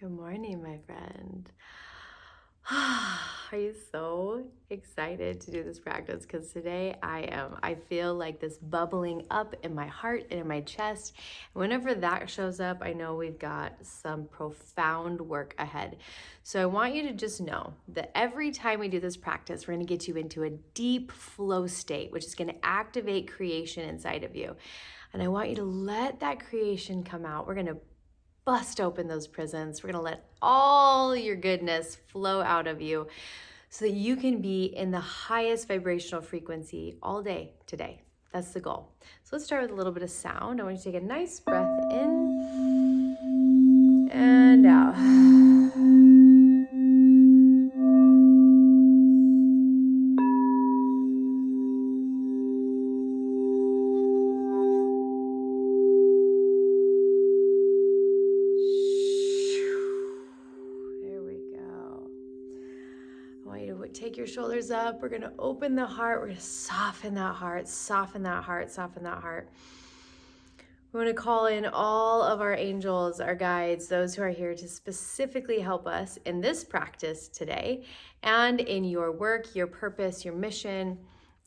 Good morning, my friend. Are you so excited to do this practice? Because today I am. I feel like this bubbling up in my heart and in my chest. And whenever that shows up, I know we've got some profound work ahead. So I want you to just know that every time we do this practice, we're going to get you into a deep flow state, which is going to activate creation inside of you. And I want you to let that creation come out. We're going to bust open those prisons. We're going to let all your goodness flow out of you so that you can be in the highest vibrational frequency all day today. That's the goal. So let's start with a little bit of sound. I want you to take a nice breath in and out. Take your shoulders up. We're going to open the heart. We're going to soften that heart, soften that heart, soften that heart. We're going to call in all of our angels, our guides, those who are here to specifically help us in this practice today and in your work, your purpose, your mission,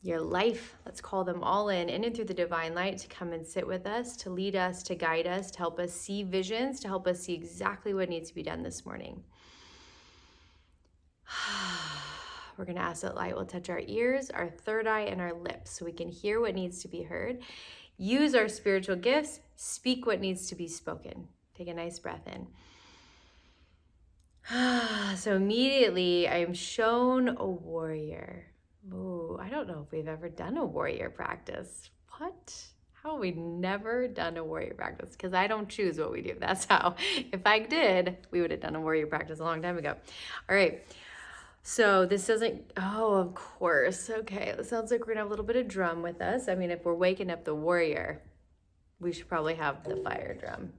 your life. Let's call them all in and through the divine light to come and sit with us, to lead us, to guide us, to help us see visions, to help us see exactly what needs to be done this morning. We're going to ask that light will touch our ears, our third eye, and our lips so we can hear what needs to be heard. Use our spiritual gifts. Speak what needs to be spoken. Take a nice breath in. So immediately I am shown a warrior. Ooh, I don't know if we've ever done a warrior practice. What? How have we never done a warrior practice? Because I don't choose what we do. That's how. If I did, we would have done a warrior practice a long time ago. All right. So this doesn't, oh, of course. Okay, it sounds like we're gonna have a little bit of drum with us. I mean, if we're waking up the warrior, we should probably have the fire drum.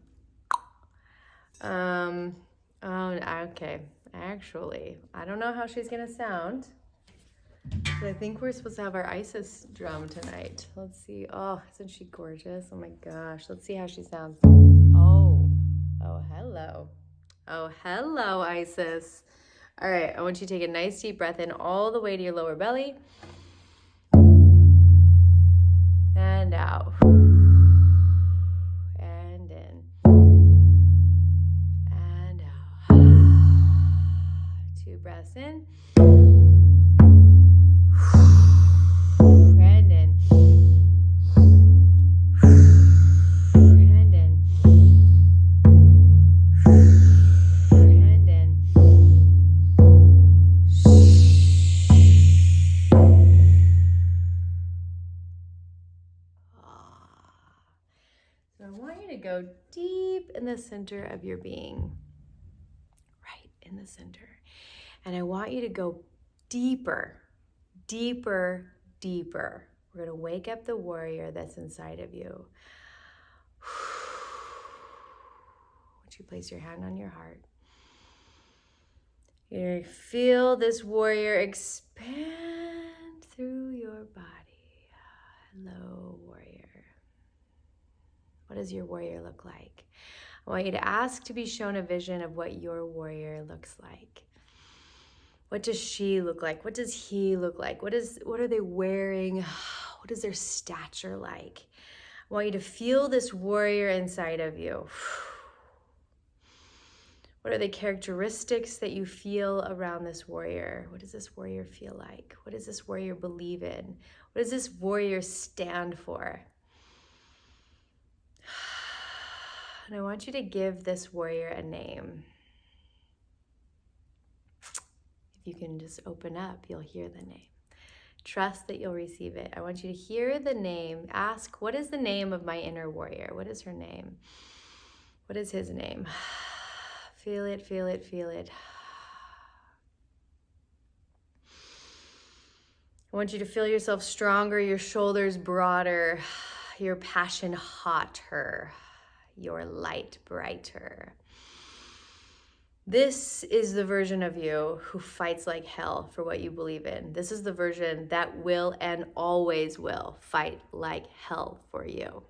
Okay, actually, I don't know how she's gonna sound. But I think we're supposed to have our Isis drum tonight. Let's see. Oh, isn't she gorgeous? Oh my gosh. Let's see how she sounds. Oh, hello. Oh, hello, Isis. All right, I want you to take a nice deep breath in all the way to your lower belly. And out. And in. And out. 2 breaths in. And in. And in. And in. So I want you to go deep in the center of your being, right in the center. And I want you to go deeper, deeper, deeper. We're going to wake up the warrior that's inside of you. Would you place your hand on your heart? You're going to feel this warrior expand through your body. Hello, warrior. What does your warrior look like? I want you to ask to be shown a vision of what your warrior looks like. What does she look like? What does he look like? What are they wearing? What is their stature like? I want you to feel this warrior inside of you. What are the characteristics that you feel around this warrior? What does this warrior feel like? What does this warrior believe in? What does this warrior stand for? And I want you to give this warrior a name. If you can just open up, you'll hear the name. Trust that you'll receive it. I want you to hear the name. Ask, what is the name of my inner warrior? What is her name? What is his name? Feel it, feel it, feel it. I want you to feel yourself stronger, your shoulders broader, your passion hotter, your light brighter. This is the version of you who fights like hell for what you believe in. This is the version that will and always will fight like hell for you.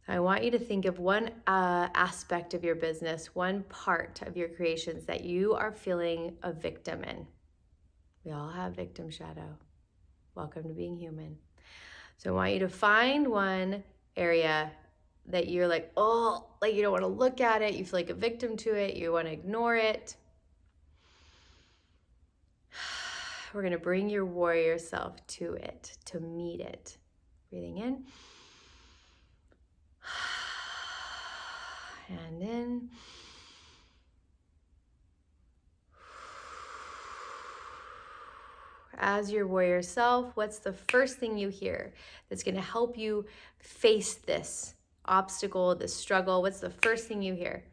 I want you to think of one aspect of your business, one part of your creations that you are feeling a victim in. We all have victim shadow. Welcome to being human. So I want you to find one area that you're like, oh, like you don't want to look at it. You feel like a victim to it. You want to ignore it. We're going to bring your warrior self to it, to meet it. Breathing in. And in. As your warrior self, what's the first thing you hear that's going to help you face this obstacle, this struggle? What's the first thing you hear?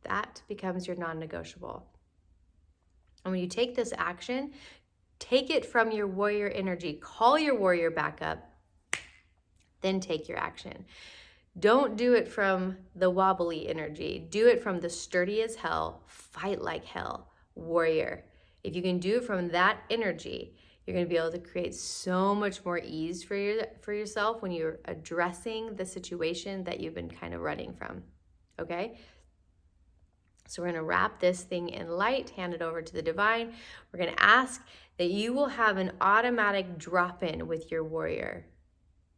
That becomes your non-negotiable. And when you take this action, take it from your warrior energy. Call your warrior back up, then take your action. Don't do it from the wobbly energy. Do it from the sturdy as hell, fight like hell, warrior. If you can do it from that energy, you're going to be able to create so much more ease for yourself when you're addressing the situation that you've been kind of running from. Okay? So we're going to wrap this thing in light, hand it over to the divine. We're going to ask that you will have an automatic drop-in with your warrior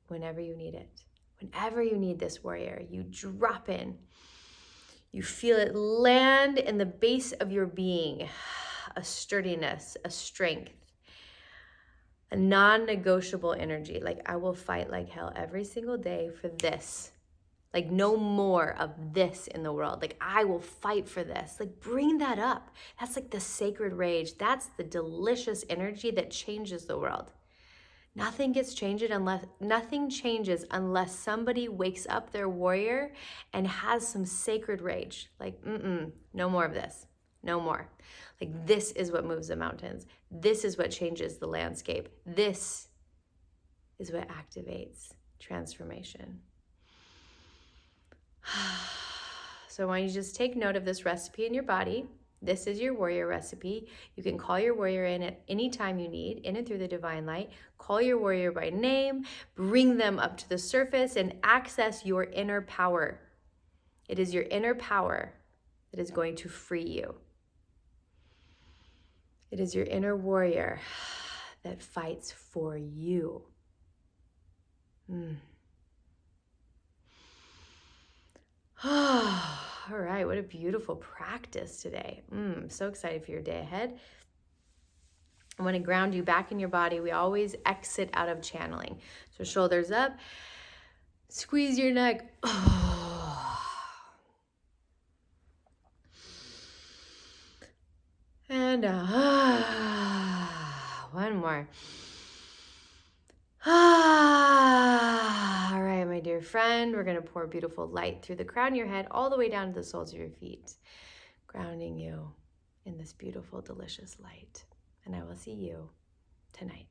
whenever you need it. Whenever you need this warrior, you drop in. You feel it land in the base of your being, a sturdiness, a strength, a non-negotiable energy. Like, I will fight like hell every single day for this. Like, no more of this in the world. Like, I will fight for this. Like, bring that up. That's like the sacred rage. That's the delicious energy that changes the world. Nothing changes unless somebody wakes up their warrior and has some sacred rage. Like, no more of this. No more. Like, this is what moves the mountains. This is what changes the landscape. This is what activates transformation. So I want you to just take note of this recipe in your body. This is your warrior recipe. You can call your warrior in at any time you need, in and through the divine light. Call your warrior by name, bring them up to the surface, and access your inner power. It is your inner power that is going to free you. It is your inner warrior that fights for you. All right, what a beautiful practice today. I'm so excited for your day ahead. I want to ground you back in your body. We always exit out of channeling. So shoulders up, squeeze your neck. And one more. All right, my dear friend, we're going to pour beautiful light through the crown of your head all the way down to the soles of your feet, grounding you in this beautiful, delicious light. And I will see you tonight.